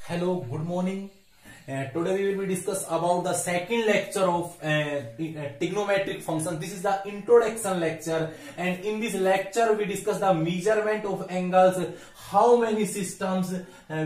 Hello, good morning. Today we will be discuss about the second lecture of trigonometric function. This is the introduction lecture, and in this lecture we discuss the measurement of angles. How many systems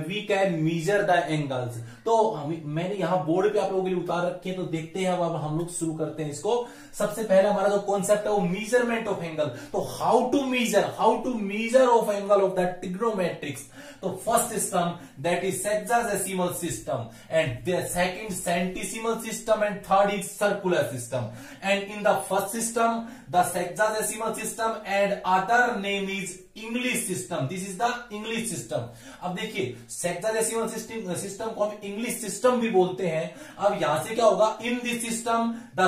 we can measure the angles. तो मैंने यहाँ board पे आप लोगों के लिए उतार रखे हैं, तो देखते हैं अब हम लोग शुरू करते हैं इसको। सबसे पहला हमारा जो कॉन्सेप्ट है वो मेजरमेंट ऑफ एंगल। तो how to measure of angle of the trigonometrics. तो first system that is sexadecimal system, and second centesimal system, and third is circular system. And in the first system the sexadecimal system and other name is English system. This is the English system. अब देखिए sexagesimal system को हम English system भी बोलते हैं। अब यहां से क्या होगा, in this system the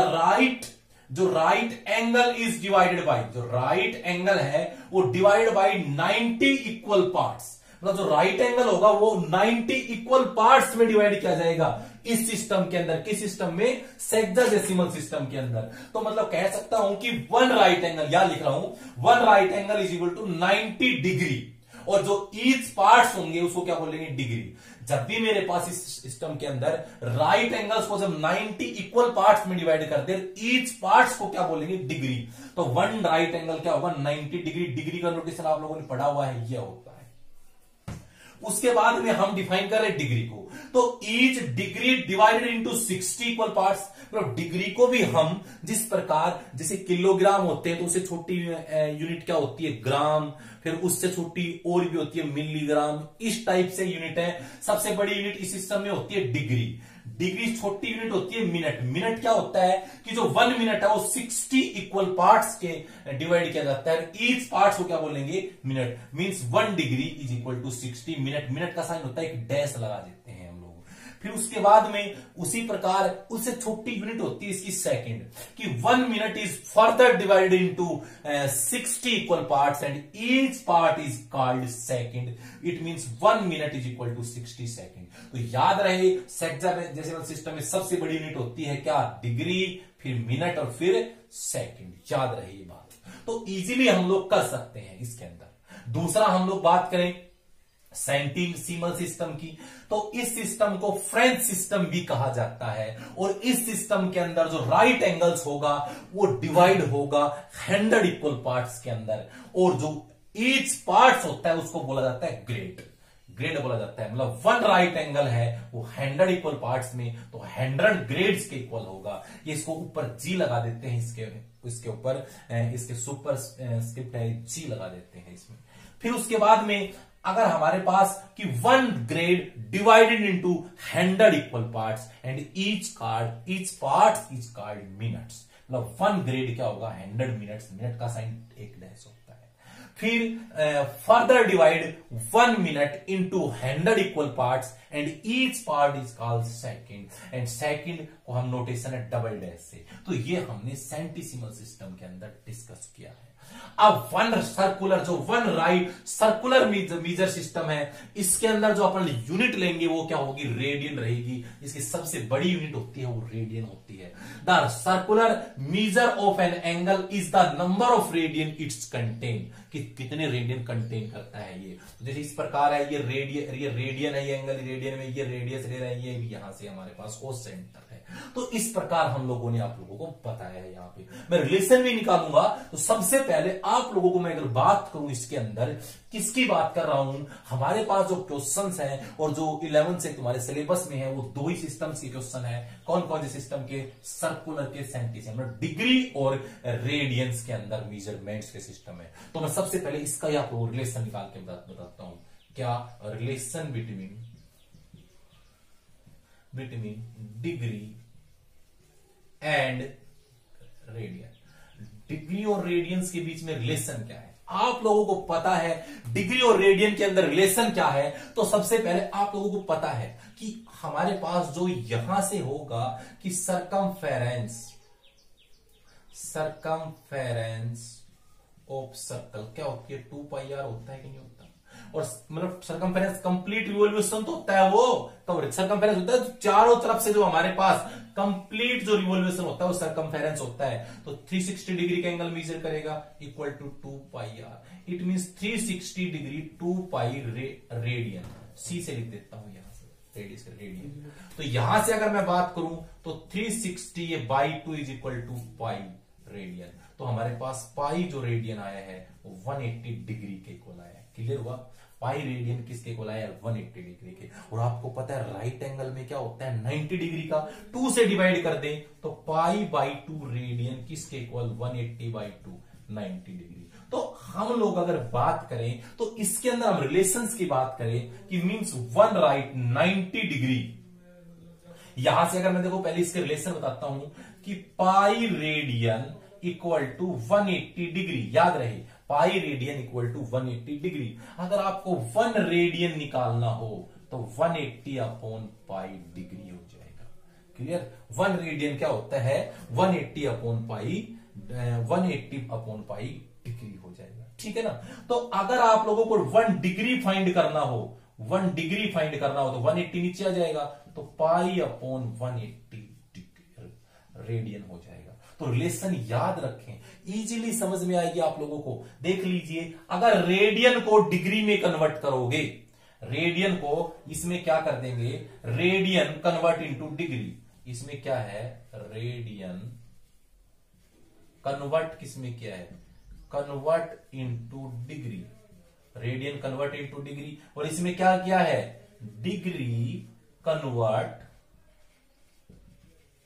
right angle is divided by, जो राइट एंगल है वो डिवाइड बाय 90 इक्वल पार्ट्स। मतलब जो राइट एंगल होगा वो 90 इक्वल पार्ट्स में डिवाइड किया जाएगा इस सिस्टम के अंदर। किस सिस्टम में? सेक्साडेसिमल सिस्टम के अंदर। तो मतलब कह सकता हूं कि वन राइट एंगल, यहां लिख रहा हूं, one right angle is equal to 90 degree, और जो ईच पार्ट्स होंगे उसको क्या बोलेंगे? डिग्री। जब भी मेरे पास इस सिस्टम के अंदर राइट एंगल्स को जब 90 इक्वल पार्ट्स में डिवाइड कर दे, ईच पार्ट्स को क्या बोलेंगे? डिग्री। तो वन राइट एंगल क्या होगा? 90 डिग्री। डिग्री का नोटेशन आप लोगों ने पढ़ा हुआ है, यह होता है। उसके बाद में हम डिफाइन कर रहे हैं डिग्री को। तो each degree divided into 60 equal parts. मतलब डिग्री को भी हम जिस प्रकार, जैसे किलोग्राम होते हैं तो उससे छोटी यूनिट क्या होती है? ग्राम। फिर उससे छोटी और भी होती है मिलीग्राम। इस टाइप से यूनिट है। सबसे बड़ी यूनिट इस सिस्टम में होती है डिग्री। डिग्री छोटी यूनिट होती है मिनट। मिनट क्या होता है कि जो 1 मिनट है वो 60 इक्वल पार्ट्स के डिवाइड किया जाता है। ईच पार्ट्स को क्या बोलेंगे? Minute. Means 1 degree is equal to 60 minute. Minute का साइन होता है एक डैश लगा देते हैं हम लोग। फिर उसके बाद में उसी प्रकार उससे छोटी यूनिट होती है इसकी सेकंड, कि 1 minute is further divided into 60 equal parts and each part is called second. It means 1 minute is equal to 60 second. तो याद रहे सेक्साडेसिमल सिस्टम में सबसे बड़ी यूनिट होती है क्या? डिग्री, फिर मिनट और फिर सेकंड। याद रहे ये बात। तो इजीली हम लोग कर सकते हैं इसके अंदर। दूसरा हम लोग बात करें सेंटिसिमल सिस्टम की, तो इस सिस्टम को फ्रेंच सिस्टम भी कहा जाता है। और इस सिस्टम के अंदर जो राइट एंगल्स होगा वो डिवाइड होगा 100 इक्वल पार्ट्स के अंदर, और जो ईच पार्ट्स होता है उसको बोला जाता है ग्रेड। ग्रेड बोला जाता है। मतलब 1 राइट एंगल है वो 100 इक्वल पार्ट्स में, तो 100 ग्रेड्स के इक्वल होगा। ये इसको ऊपर जी लगा देते हैं, इसके ऊपर इसके सुपर स्क्रिप्ट है, जी लगा देते हैं इसमें। फिर उसके बाद में अगर हमारे पास कि 1 grade divided into 100 equal parts and each part is called minutes. मतलब 1 ग्रेड क्या होगा? 100 मिनट्स। मिनट का साइन एक डैश होता है। फिर further divide 1 minute into 100 equal parts and each part is called second, and second को हम नोटेशन है डबल डैश से। तो ये हमने सेंटिसिमल सिस्टम के अंदर डिस्कस किया है। अब 1 सर्कुलर, जो 1 राइट सर्कुलर मेजर सिस्टम है, इसके अंदर जो अपन यूनिट लेंगे वो क्या होगी? रेडियन रहेगी। इसकी सबसे बड़ी यूनिट होती है वो रेडियन होती है। The circular measure of an angle is the number of radian it's contain, कि कितने रेडियन कंटेन करता है ये। तो जैसे इस प्रकार है, ये रेडियन है, ये एंगल रेडियन में, ये रेडियस ले रहा है, ये भी यहां से हमारे पास को सेंटर है। तो इस प्रकार हम लोगों ने आप लोगों को बताया है। यहाँ पे मैं रिलेशन भी निकालूंगा। तो सबसे पहले आप लोगों को मैं अगर बात करूं इसके अंदर किसकी बात कर रहा हूं, हमारे पास जो क्वेश्चंस हैं और जो 11 से तुम्हारे सिलेबस में है वो 2 ही सिस्टम्स के क्वेश्चन है। कौन कौन से सिस्टम के? सर्कुलर के, सेंटिसिमल, डिग्री और रेडियंस के अंदर मेजरमेंट्स के सिस्टम है। तो मैं सबसे पहले इसका ही आपको रिलेशन निकाल के बताता हूं। क्या relation between degree and radian. Degree और रेडियंस के बीच में रिलेशन क्या है? आप लोगों को पता है डिग्री और रेडियन के अंदर रिलेशन क्या है। तो सबसे पहले आप लोगों को पता है कि हमारे पास जो यहां से होगा कि सरकमफेरेंस ऑफ सर्कल क्या होती है? 2πr होता है कि नहीं होता? और मतलब सरकमफेरेंस कंप्लीट रिवोल्यूशन तो होता है वो, तो सरकमफेरेंस होता है चारों तरफ से जो हमारे पास कंप्लीट जो रिवोल्यूशन होता है वो सरकमफेरेंस होता है। तो 360 डिग्री का एंगल मेजर करेगा equal to 2πr। It means 360 degree 2π radian. सी से लिख देता हूं यहां से। रेडियस का रेडियन। तो यहां से अगर मैं बात करूं तो 360/2 is equal to pi radian. तो हमारे पास पाई जो रेडियन आया है वो 180 डिग्री के इक्वल आया है। क्लियर हुआ? पाई रेडियन किसके इक्वल आया है? 180 डिग्री के। और आपको पता है राइट एंगल में क्या होता है? 90 डिग्री का। 2 से डिवाइड कर दें तो पाई/2 रेडियन किसके इक्वल? 180/2 90 डिग्री। तो हम लोग अगर बात करें तो इसके अंदर हम रिलेशंस की बात करें कि मींस 1 राइट 90 डिग्री। यहां से अगर मैं देखो पहले इसके रिलेशन बताता हूं कि pi radian equal to 180 degree. याद रहे pi radian equal to 180 degree. अगर आपको 1 रेडियन निकालना हो तो 180/पाई डिग्री हो जाएगा। क्लियर? 1 रेडियन क्या होता है? 180/पाई डिग्री हो जाएगा। ठीक है ना? तो अगर आप लोगों को 1 डिग्री फाइंड करना हो, 1 डिग्री फाइंड करना हो तो 180 नीचे आ जाएगा, तो पाई/180 रेडियन हो जाएगा। तो रिलेशन याद रखें, इजीली समझ में आएगी आप लोगों को। देख लीजिए, अगर रेडियन को डिग्री में कन्वर्ट करोगे, रेडियन को इसमें क्या कर देंगे? Radian convert into degree. इसमें क्या है? रेडियन कन्वर्ट किसमें क्या है? Convert into degree. Radian convert into degree. और इसमें क्या किया है? Degree convert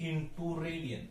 into radian.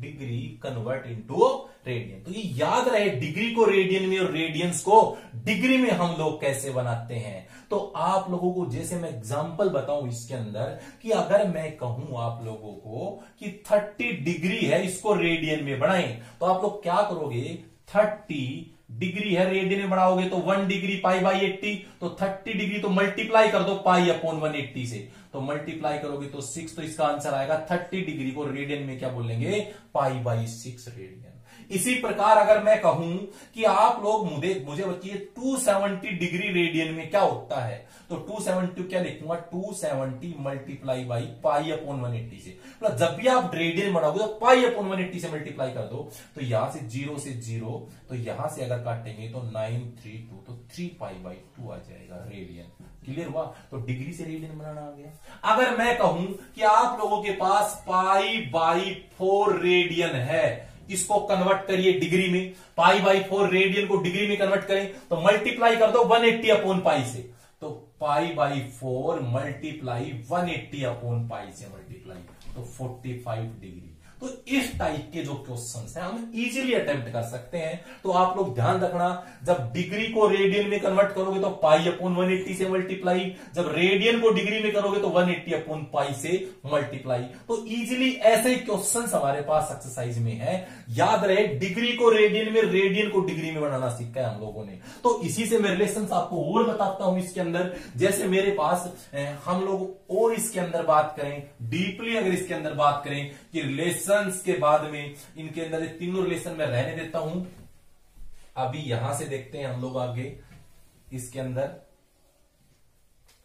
Degree convert into radian. तो ये याद रहे, डिग्री को रेडियन में और रेडियंस को डिग्री में हम लोग कैसे बनाते हैं। तो आप लोगों को जैसे मैं एग्जांपल बताऊं इसके अंदर कि अगर मैं कहूं आप लोगों को कि 30 डिग्री है, इसको रेडियन में बढ़ाएं, तो आप लोग क्या करोगे? 30 डिग्री है, रेडियन में बढ़ाओगे तो 1 डिग्री पाई/80, तो 30 डिग्री तो मल्टीप्लाई कर दो पाई/180 से, तो मल्टीप्लाई करोगे तो 6, तो इसका आंसर आएगा 30 डिग्री को रेडियन में क्या बोलेंगे? पाई/6 रेडियन। इसी प्रकार अगर मैं कहूं कि आप लोग मुझे बताइए 270 डिग्री रेडियन में क्या होता है, तो 270 क्या लिखूंगा? 270 मल्टीप्लाई बाई पाई/180 से। मतलब जब भी आप रेडियन बढ़ाओगे तो पाई/180 से मल्टीप्लाई कर दो। तो यहां से 0 से 0, तो यहां से अगर काटेंगे तो 932, तो 3पाई/2 आ जाएगा रेडियन। क्लियर हुआ? तो डिग्री से रेडियन बनाना आ गया। अगर मैं कहूं कि आप लोगों के पास पाई/4 रेडियन है, इसको कन्वर्ट करिए डिग्री में। पाई/4 रेडियन को डिग्री में कन्वर्ट करें तो मल्टीप्लाई कर दो 180/पाई से, तो पाई/4 मल्टीप्लाई 180/पाई से मल्टीप्लाई, तो 45 डिग्री। तो इस टाइप के जो क्वेश्चंस हैं हम इजीली अटेम्प्ट कर सकते हैं। तो आप लोग ध्यान रखना, जब डिग्री को रेडियन में कन्वर्ट करोगे तो पाई/180 से मल्टीप्लाई, जब रेडियन को डिग्री में करोगे तो 180/पाई से मल्टीप्लाई। तो इजीली ऐसे ही क्वेश्चंस हमारे पास एक्सरसाइज में है। याद रहे, डिग्री को रेडियन में, रेडियन को डिग्री में बनाना सीखा है हम लोगों ने। तो इसी से मैं रिलेशंस आपको और बताता हूं इसके अंदर। जैसे मेरे पास हम लोग और इसके अंदर बात करें डीपली, अगर इसके अंदर बात करें कि रिलेशंस के बाद में इनके अंदर ये तीनों रिलेशन मैं रहने देता हूं। अभी यहां से देखते हैं हम लोग आगे इसके अंदर।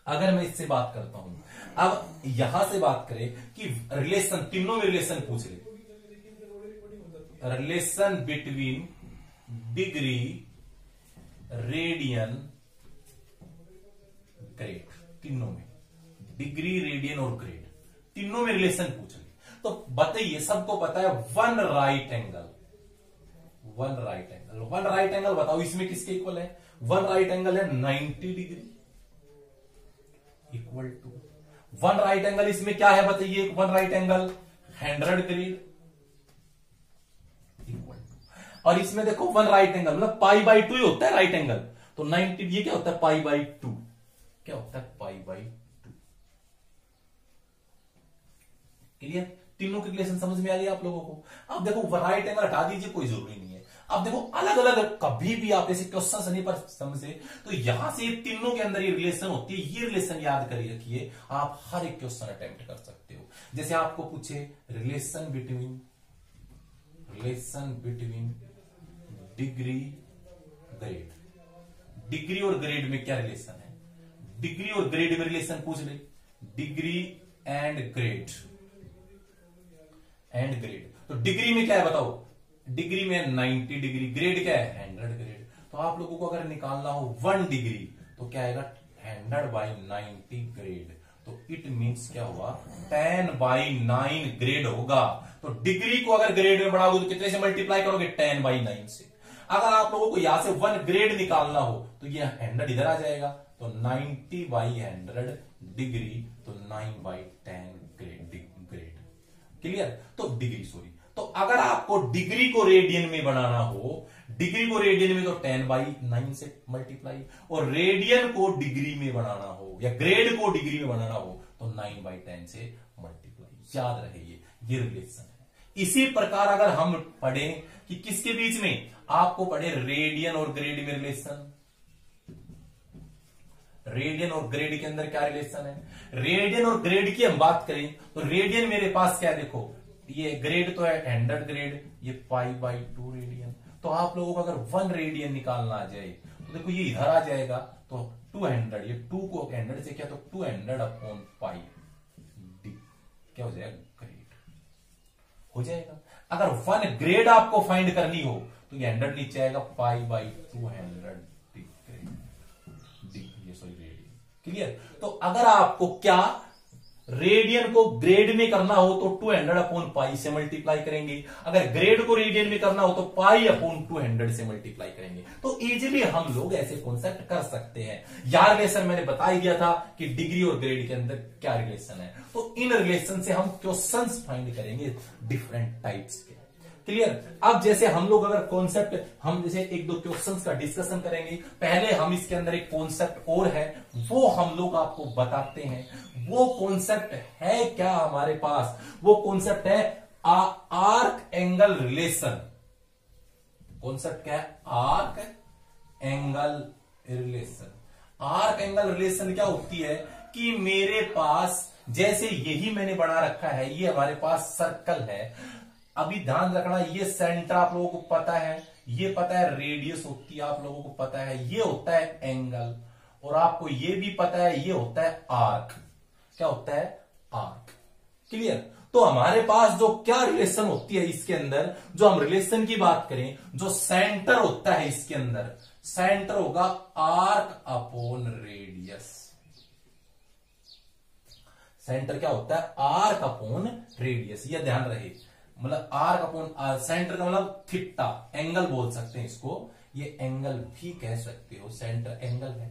अगर मैं इससे बात करता हूं, अब यहां से बात करें कि रिलेशन, तीनों में रिलेशन पूछ ले, relation between degree, radian, grade, तीनों में डिग्री, रेडियन और ग्रेड, तीनों में रिलेशन पूछ ले। तो बताइए, सबको पता है 1 right angle, 1 right angle, 1 right angle बताओ इसमें किसके इक्वल है? 1 राइट एंगल है 90 degree equal to 1 right angle, इसमें क्या है बताइए? 1 right angle 100 grade equal to, और इसमें देखो 1 राइट एंगल मतलब पाई/2 ही होता है राइट एंगल, तो 90 ये क्या होता है? पाई/2, क्या होता है? पाई/2। क्लियर? तीनों की रिलेशन समझ में आ गई आप लोगों को। अब देखो राइट एंगल हटा दीजिए, कोई जरूरी नहीं है। अब देखो अलग अलग कभी भी आप ऐसे क्वेश्चन नहीं पर समझे तो यहां से तीनों के अंदर ये रिलेशन होती है। ये रिलेशन याद कर रखिए, आप हर एक क्वेश्चन अटेम्प्ट कर सकते हो। जैसे आपको पूछे relation between degree, grade, degree और ग्रेड में क्या रिलेशन है? डिग्री और ग्रेड में रिलेशन पूछ ले, डिग्री एंड ग्रेड, तो डिग्री में क्या है बताओ? डिग्री में 90 डिग्री, ग्रेड क्या है? 100 ग्रेड। तो आप लोगों को अगर निकालना हो 1 डिग्री तो क्या आएगा? 100/90 ग्रेड। तो इट मीन्स क्या हुआ 10/9 ग्रेड होगा। तो डिग्री को अगर ग्रेड में बढ़ाओगे तो कितने से मल्टीप्लाई करोगे 10/9 से। अगर आप लोगों को यहां से 1 ग्रेड निकालना हो तो ये 100 इधर आ जाएगा, तो 90/100 डिग्री, तो 9/10 ग्रेड। क्लियर? तो डिग्री, सॉरी, तो अगर आपको डिग्री को रेडियन में बनाना हो, डिग्री को रेडियन में तो 10/9 से मल्टीप्लाई, और रेडियन को डिग्री में बनाना हो या ग्रेड को डिग्री में बनाना हो तो 9/10 से मल्टीप्लाई। याद रहे ये रिलेशन है। इसी प्रकार अगर हम पढ़ें कि किसके बीच में, आपको पढ़े रेडियन और ग्रेड में रिलेशन। रेडियन और ग्रेड के अंदर क्या रिलेशन है? रेडियन और ग्रेड की हम बात करें तो रेडियन मेरे पास क्या है, देखो ये ग्रेड तो है 100 ग्रेड, ये π/2 रेडियन। तो आप लोगों को अगर 1 रेडियन निकालना आ जाए तो देखो ये इधर आ जाएगा, तो 200, ये 2 को 100 से क्या, तो 200/π क्या हो जाएगा, ग्रेड हो जाएगा। अगर 1 ग्रेड आपको फाइंड करनी हो तो ये 100 नीचे आएगा, π/200 ये सॉरी रेडियन। क्लियर? तो अगर आपको क्या रेडियन को ग्रेड में करना हो तो 200/π से मल्टीप्लाई करेंगे, अगर ग्रेड को रेडियन में करना हो तो π/200 से मल्टीप्लाई करेंगे। तो इजीली हम लोग ऐसे कॉन्सेप्ट कर सकते हैं। यार रिलेशन मैंने बता ही दिया था कि डिग्री और ग्रेड के अंदर क्या रिलेशन है, तो इन रिलेशन से हम क्वेश्चंस फाइंड करेंगे डिफरेंट टाइप्स के। क्लियर? अब जैसे हम लोग अगर कॉन्सेप्ट, हम जैसे 1-2 क्वेश्चंस का डिस्कशन करेंगे। पहले हम इसके अंदर एक कॉन्सेप्ट और है वो हम लोग आपको बताते हैं। वो कॉन्सेप्ट है क्या हमारे पास, वो कॉन्सेप्ट है आर्क एंगल रिलेशन। कॉन्सेप्ट क्या है? Arc angle relation. Arc angle relation क्या होती है कि मेरे पास जैसे यही मैंने बना रखा है, ये हमारे पास सर्कल है। अभी ध्यान रखना, ये सेंटर आप लोगों को पता है, ये पता है रेडियस होती है आप लोगों को पता है, ये होता है एंगल, और आपको ये भी पता है ये होता है आर्क। क्या होता है? आर्क। क्लियर? तो हमारे पास जो क्या रिलेशन होती है इसके अंदर, जो हम रिलेशन की बात करें, जो सेंटर होता है इसके अंदर, सेंटर होगा आर्क अपॉन रेडियस। सेंटर क्या होता है? Arc upon radius. ये ध्यान रहे, मतलब आर्क अपॉन सेंटर का मतलब थीटा, एंगल बोल सकते हैं इसको, ये एंगल भी कह सकते हो, सेंटर एंगल है।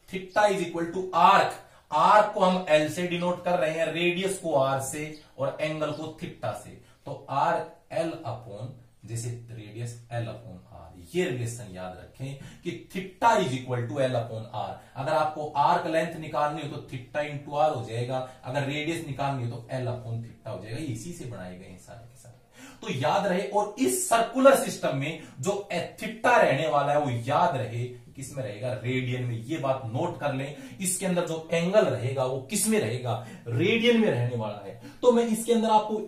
Theta is equal to arc. Arc को हम एल से डिनोट कर रहे हैं, रेडियस को आर से, और एंगल को थीटा से। तो आर्क एल अपॉन, जैसे रेडियस एल अपॉन आर। ये रिलेशन याद रखें कि theta is equal to L upon r. अगर आपको आर्क लेंथ निकालनी हो तो थीटा इंटू आर हो जाएगा, अगर रेडियस निकालनी हो तो एल अपॉन थीटा हो जाएगा। इसी से बनाए गए हैं सारे के सारे। तो याद रहे, और इस सर्कुलर सिस्टम में जो थीटा रहने वाला है वो याद रहे किस में रहेगा? रेडियन में। ये बात नोट कर लें, इसके अंदर जो एंगल रहेगा वो किस में रहेगा? रेडियन में रहने वाला है। तो मैं इसके अंदर आपको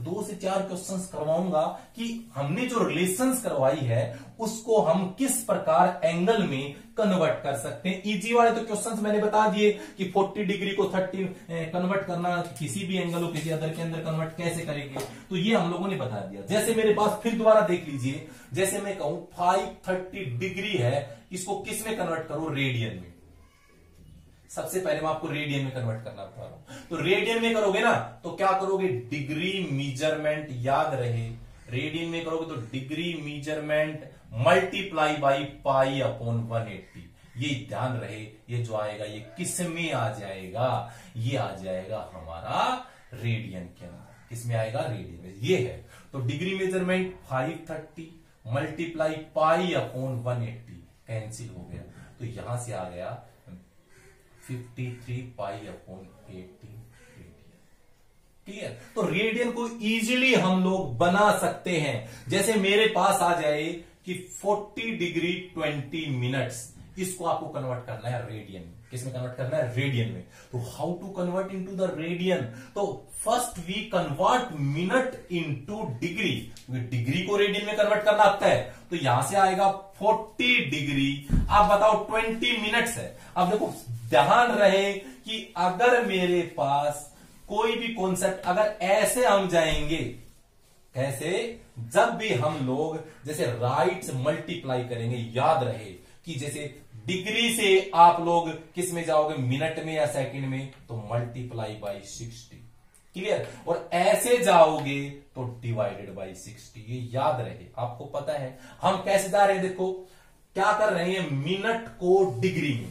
2 से 4 क्वेश्चंस करवाऊंगा कि हमने जो रिलेशंस करवाई है उसको हम किस प्रकार एंगल में कन्वर्ट कर सकते हैं। इजी वाले तो क्वेश्चंस मैंने बता दिए कि 40 डिग्री को 30 कन्वर्ट करना, किसी भी एंगल को किसी अदर के अंदर कन्वर्ट कैसे करेंगे, तो ये हम लोगों ने बता दिया। जैसे मेरे पास फिर दोबारा देख लीजिए, जैसे मैं कहूं 530 डिग्री है, इसको किस में कन्वर्ट करो? रेडियन में। सबसे पहले मैं आपको रेडियन में कन्वर्ट करना बता रहा हूं। तो रेडियन में करोगे ना तो क्या करोगे? डिग्री मीजरमेंट, याद रहे रेडियन में करोगे तो degree measurement multiply by pi upon 180। ये ध्यान रहे, ये जो आएगा ये किस में आ जाएगा? ये आ जाएगा हमारा रेडियन के अंदर। किस में आएगा? रेडियन में। ये है तो degree measurement 530 multiply pi upon 180 cancel हो गया, तो यहां से आ गया 53 पाई अपॉन 80 रेडियन। क्लियर? तो रेडियन को इजीली हम लोग बना सकते हैं। जैसे मेरे पास आ जाए कि 40 डिग्री 20 मिनट्स, इसको आपको कन्वर्ट करना है रेडियन में। किसमें कन्वर्ट करना है? रेडियन में। तो how to convert into the radian? तो first we convert minute into degree. Degree को रेडियन में कन्वर्ट करना आता है, तो यहां से आएगा 40 डिग्री। आप बताओ 20 मिनट्स है। अब देखो ध्यान रहे कि अगर मेरे पास कोई भी कॉन्सेप्ट, अगर ऐसे हम जाएंगे, कैसे? जब भी हम लोग जैसे राइट से मल्टीप्लाई करेंगे, याद रहे कि जैसे डिग्री से आप लोग किस में जाओगे, मिनट में या सेकंड में, तो मल्टीप्लाई बाई 60, क्लियर। और ऐसे जाओगे तो डिवाइडेड बाई 60। ये याद रहे, आपको पता है हम कैसे जा रहे हैं। देखो क्या कर रहे हैं, मिनट को डिग्री में,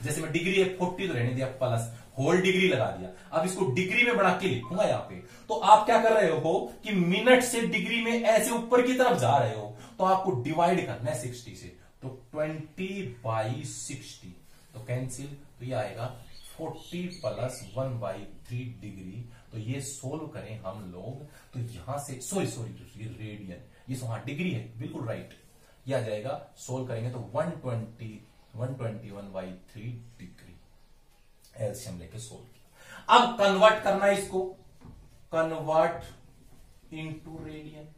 जैसे मैं डिग्री है 40 तो रहने दिया, प्लस होल डिग्री लगा दिया, अब इसको डिग्री में बना के लिखूंगा यहां पे। तो आप क्या कर रहे हो कि मिनट से डिग्री में ऐसे ऊपर की तरफ जा रहे हो, तो आपको डिवाइड करना है 60 से, तो 20/60, तो कैंसिल, तो ये आएगा 40 + 1/3 डिग्री। तो ये सोल्व करें हम लोग, तो यहां से सॉरी रेडियन, ये डिग्री है, बिल्कुल राइट, ये आ जाएगा। सोल्व करेंगे तो 121/3 डिग्री एलसीएम लेके सोल्व किया। अब कन्वर्ट करना है इसको, कन्वर्ट इनटू रेडियन।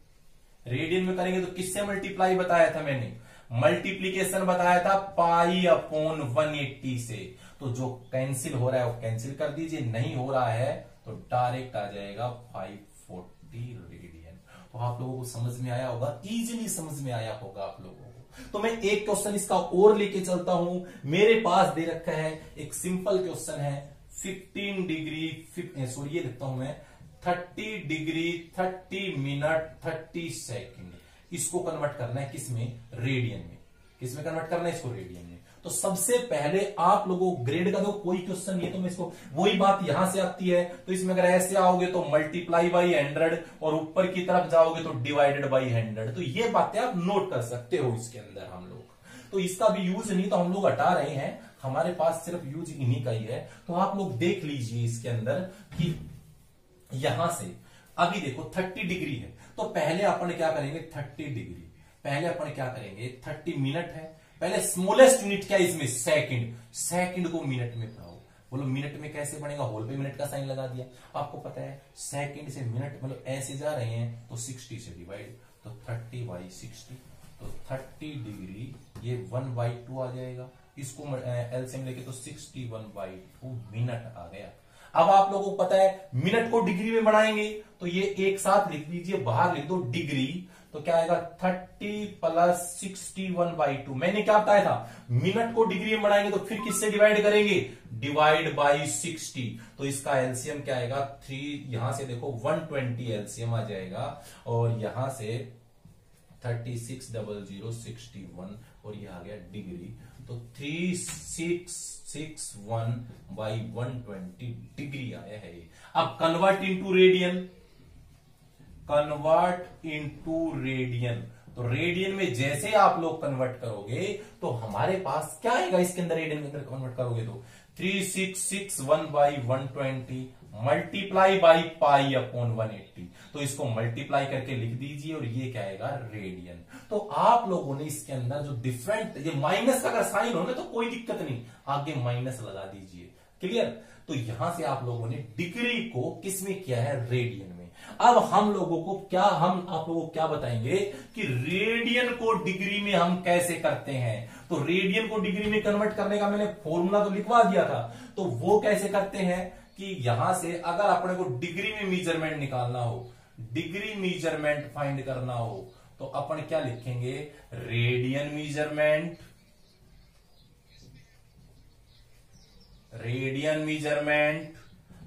रेडियन में करेंगे तो किससे मल्टीप्लाई बताया था मैंने, मल्टीप्लीकेशन बताया था π/180 से। तो जो कैंसिल हो रहा है वो कैंसिल कर दीजिए, नहीं हो रहा है तो डायरेक्ट आ जाएगा 540 रेडियन। तो आप लोगों को समझ में आया होगा, इजीली समझ में आया होगा आप लोगों को। तो मैं एक क्वेश्चन इसका और लेके चलता हूं, मेरे पास दे रखा है एक सिंपल क्वेश्चन है, 15 डिग्री सॉरी ये लिखता हूं मैं 30 डिग्री 30 मिनट 30 सेकंड। इसको कन्वर्ट करना है किसमें, रेडियन में। किसमें कन्वर्ट करना है इसको, रेडियन में। तो सबसे पहले आप लोगों को ग्रेड का दो कोई क्वेश्चन, ये तो मैं इसको, वही बात यहां से आती है। तो इसमें अगर ऐसे आओगे तो मल्टीप्लाई बाई 100 और ऊपर की तरफ जाओगे तो डिवाइडेड बाई 100। तो ये बातें आप नोट कर सकते हो इसके अंदर हम लोग। तो इसका भी यूज नहीं तो हम लोग हटा रहे हैं, हमारे पास सिर्फ यूज इन्हीं का ही है। तो आप लोग देख लीजिए इसके अंदर कि यहां से अभी देखो 30 डिग्री है, तो पहले अपन क्या करेंगे 30 डिग्री, पहले अपन क्या करेंगे 30 मिनट है, पहले स्मॉलेस्ट यूनिट क्या है इसमें, सेकंड। सेकंड को मिनट में पढ़ाओ, बोलो मिनट में कैसे बनेगा, होल पे मिनट का साइन लगा दिया। आपको पता है सेकंड से मिनट मतलब ऐसे जा रहे हैं तो 60 से डिवाइड, तो 30/60, तो 30 डिग्री ये 1/2 आ जाएगा। इसको एलसीएम लेके तो 61/2 मिनट आ गया। अब आप लोगों को पता है मिनट को डिग्री में बढ़ाएंगे तो ये एक साथ लिख लीजिए, बाहर लिख दो डिग्री, तो क्या आएगा 30 + 61/2। मैंने क्या बताया था, मिनट को डिग्री में बढ़ाएंगे तो फिर किससे डिवाइड करेंगे, डिवाइड बाई 60। तो इसका एलसीएम क्या आएगा 3, यहां से देखो 120 एलसीएम आ जाएगा, और यहां से 360061 और ये आ गया डिग्री, तो 3661/120 डिग्री आया है ये। अब convert into radian, convert into radian, तो रेडियन में जैसे आप लोग कन्वर्ट करोगे तो हमारे पास क्या आएगा इसके अंदर, रेडियन के अंदर कन्वर्ट करोगे तो 3661/120 मल्टीप्लाई बाई π/180। तो इसको मल्टीप्लाई करके लिख दीजिए और ये क्या आएगा रेडियन। तो आप लोगों ने इसके अंदर जो डिफरेंट, ये माइनस का अगर साइन हो ना तो कोई दिक्कत नहीं, आगे माइनस लगा दीजिए, क्लियर। तो यहां से आप लोगों ने डिग्री को किसमें किया है, रेडियन में। अब हम लोगों को क्या, हम आप लोगों को क्या बताएंगे कि रेडियन को डिग्री में हम कैसे करते हैं। तो रेडियन को डिग्री में कन्वर्ट करने का मैंने फॉर्मूला तो लिखवा दिया था, तो वो कैसे करते हैं कि यहां से अगर अपने को डिग्री में मेजरमेंट निकालना हो, डिग्री मेजरमेंट फाइंड करना हो, तो अपन क्या लिखेंगे, radian measurement, radian measurement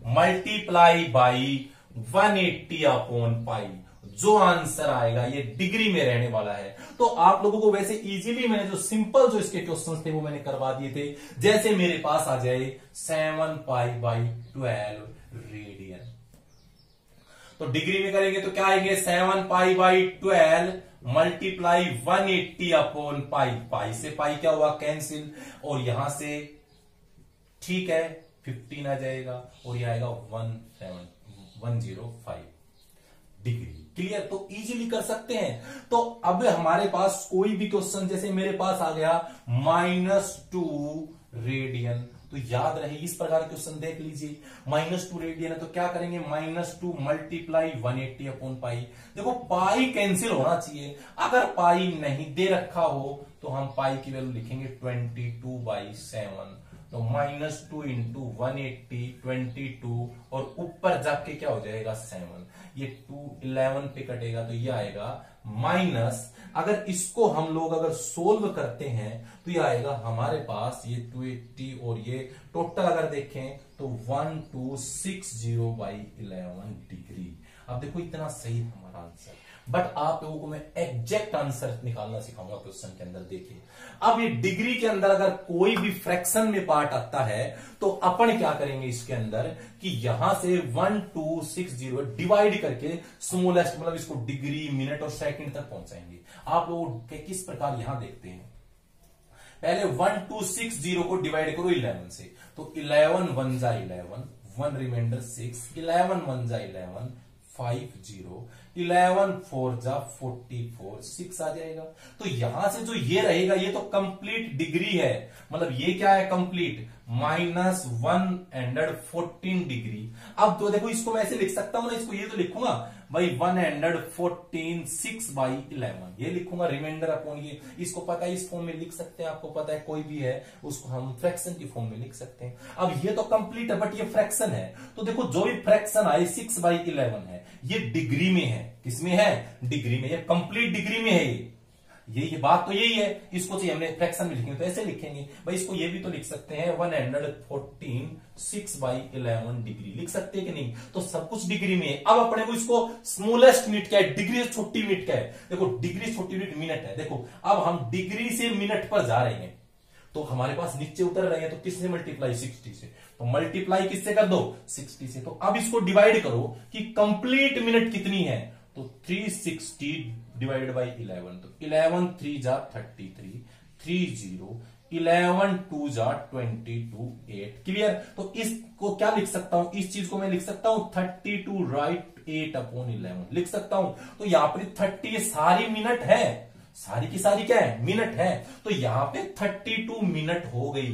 multiply by 180/π। जो आंसर आएगा ये डिग्री में रहने वाला है। तो आप लोगों को वैसे इजीली मैंने जो सिंपल जो इसके क्वेश्चंस थे वो मैंने करवा दिए थे। जैसे मेरे पास आ जाए 7π/12 रेडियन, तो डिग्री में करेंगे तो क्या आएंगे 7π/12 मल्टीप्लाई 180/π। पाई से पाई क्या हुआ, कैंसिल, और यहां से ठीक है 15 आ जाएगा और यह आएगा 105 डिग्री, क्लियर। तो इजीली कर सकते हैं। तो अब हमारे पास कोई भी क्वेश्चन, जैसे मेरे पास आ गया -2 रेडियन, तो याद रहे इस प्रकार क्वेश्चन देख लीजिए, -2 रेडियन है तो क्या करेंगे, -2 मल्टीप्लाई 180/π। देखो पाई कैंसिल होना चाहिए, अगर पाई नहीं दे रखा हो तो हम पाई की वैल्यू लिखेंगे 22/7, तो -2 इंटू 180 22 और ऊपर जाके क्या हो जाएगा 7, ये 2 11 पे कटेगा तो ये आएगा माइनस, अगर इसको हम लोग अगर सोल्व करते हैं तो ये आएगा हमारे पास ये 280 और ये टोटल अगर देखें तो 1260 बाई 11 डिग्री। अब देखो इतना सही हमारा आंसर, बट आप लोगों को मैं एग्जैक्ट आंसर निकालना सिखाऊंगा क्वेश्चन के अंदर। देखिए अब ये डिग्री के अंदर अगर कोई भी फ्रैक्शन में पार्ट आता है तो अपन क्या करेंगे इसके अंदर कि यहां से 1260 डिवाइड करके स्मॉलेस्ट मतलब इसको डिग्री, मिनट और सेकंड तक पहुंचाएंगे। आप लोग किस प्रकार यहां देखते हैं, पहले 1260 को डिवाइड करो 11 से, तो 11 1 जा 11, 1 रिमाइंडर 6, 11 1 जा 11, 50, 11 4 जा 44, 6 आ जाएगा। तो यहां से जो ये रहेगा ये तो कंप्लीट डिग्री है, मतलब ये क्या है कंप्लीट, माइनस 114 डिग्री। अब तो देखो इसको मैं ऐसे लिख सकता हूं ना, इसको ये तो लिखूंगा भाई 114 6 बाई 11 ये लिखूंगा रिमाइंडर अपॉन ये, इसको पता है इस फॉर्म में लिख सकते हैं, आपको पता है कोई भी है उसको हम फ्रैक्शन की फॉर्म में लिख सकते हैं। अब ये तो कंप्लीट है बट ये फ्रैक्शन है, तो देखो जो भी फ्रैक्शन आए 6 बाई 11 है, ये डिग्री में है, किसमें है, डिग्री में, ये कंप्लीट डिग्री में है। ये बात तो यही है, इसको चाहिए हमने फ्रैक्शन में लिखेंगे तो ऐसे लिखेंगे भाई, इसको ये भी तो लिख सकते हैं 114 6 बाई 11 डिग्री लिख सकते हैं कि नहीं, तो सब कुछ डिग्री में है। अब अपने को इसको स्मॉलेस्ट यूनिट क्या है, डिग्री से छोटी यूनिट क्या है, देखो डिग्री छोटी यूनिट मिनट है। देखो अब हम डिग्री से मिनट पर जा रहे हैं तो हमारे पास नीचे उतर रहे हैं, तो किससे मल्टीप्लाई, 60 से, तो मल्टीप्लाई किससे कर दो, 60 से। तो अब इसको डिवाइड करो कि कंप्लीट मिनट कितनी है, तो 360 डिवाइडेड बाई 11, तो 11 3 जा 33, 30, 11 2 जा 22, 8 क्लियर। तो इसको क्या लिख सकता हूं, इस चीज को मैं लिख सकता हूं 32 राइट 8 अपॉन 11 लिख सकता हूं। तो यहां पर 30 ये सारी मिनट है, सारी की सारी क्या है, मिनट है, तो यहां पे 32 मिनट हो गई,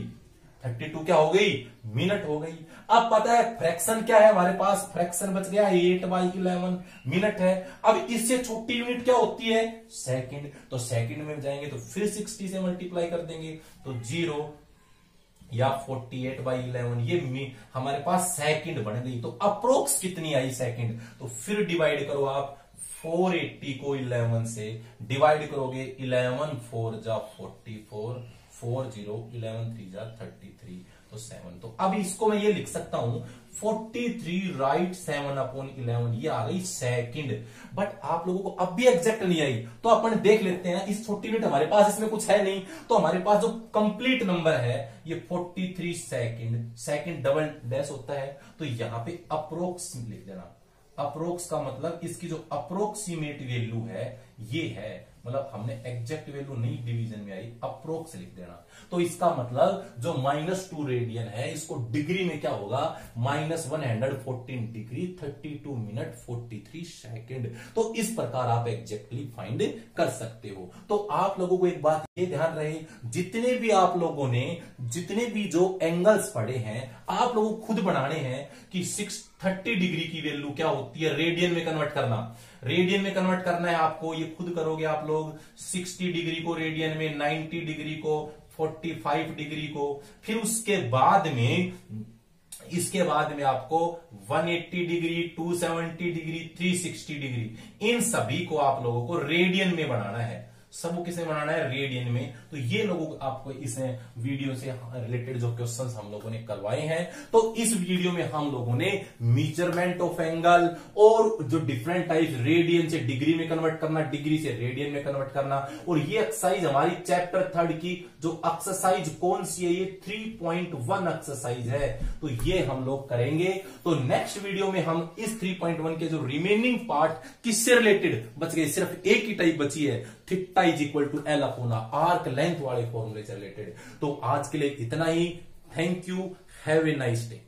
32 क्या हो गई, मिनट हो गई। अब पता है फ्रैक्शन क्या है हमारे पास, फ्रैक्शन बच गया 8 बाई 11 मिनट है। अब इससे छोटी यूनिट क्या होती है, सेकंड, तो सेकंड में जाएंगे तो फिर 60 से मल्टीप्लाई कर देंगे तो 0 या 48 बाई 11 ये हमारे पास सेकंड बन गई। तो अप्रोक्स कितनी आई सेकंड, तो फिर डिवाइड करो आप 480 को 11 से डिवाइड करोगे, 11 4 जा 44, 40, 11 3 जा 33, तो 7। तो अब इसको मैं ये लिख सकता हूं 43 राइट 7 अपॉन 11, ये आ गई सेकंड। बट आप लोगों को अब भी एग्जैक्ट नहीं आई, तो अपन देख लेते हैं, इस छोटी यूनिट हमारे पास इसमें कुछ है नहीं, तो हमारे पास जो कंप्लीट नंबर है ये 43 सेकंड, सेकंड डबल डैश होता है, तो यहां पे अप्रोक्स लिख देना। अप्रोक्स का मतलब इसकी जो अप्रोक्सीमेट वैल्यू है ये है, मतलब हमने एग्जैक्ट वैल्यू नहीं डिवीजन में आई, अप्रोक्स लिख देना। तो इसका मतलब जो -2 रेडियन है इसको डिग्री में क्या होगा, -114 डिग्री 32 मिनट 43 सेकंड। तो इस प्रकार आप एग्जैक्टली फाइंड कर सकते हो। तो आप लोगों को एक बात ये ध्यान रहे, जितने भी आप लोगों ने जितने भी जो एंगल्स पढ़े हैं आप लोगों को खुद बनाने हैं कि 630 डिग्री की वैल्यू क्या होती है, रेडियन में कन्वर्ट करना, रेडियन में कन्वर्ट करना है आपको, ये खुद करोगे आप लोग। 60 डिग्री को रेडियन में, 90 डिग्री को, 45 डिग्री को, फिर उसके बाद में इसके बाद में आपको 180 डिग्री, 270 डिग्री, 360 डिग्री, इन सभी को आप लोगों को रेडियन में बनाना है। सबको किसे बनाना है, रेडियन में। तो ये लोगों को आपको इस वीडियो से रिलेटेड जो क्वेश्चंस हम लोगों ने करवाए हैं, तो इस वीडियो में हम लोगों ने मेजरमेंट ऑफ एंगल और जो डिफरेंट टाइप, रेडियन से डिग्री में कन्वर्ट करना, डिग्री से रेडियन में कन्वर्ट करना, और ये एक्सरसाइज हमारी चैप्टर 3 की जो एक्सरसाइज कौन सी है, ये 3.1 एक्सरसाइज है, तो ये हम लोग करेंगे। तो नेक्स्ट वीडियो में हम इस 3.1 के जो रिमेनिंग पार्ट किससे रिलेटेड बच गए, सिर्फ एक ही टाइप बची है, theta is equal to L upon arc length वाले फॉर्मूले से रिलेटेड। तो आज के लिए इतना ही। Thank you, have a nice day.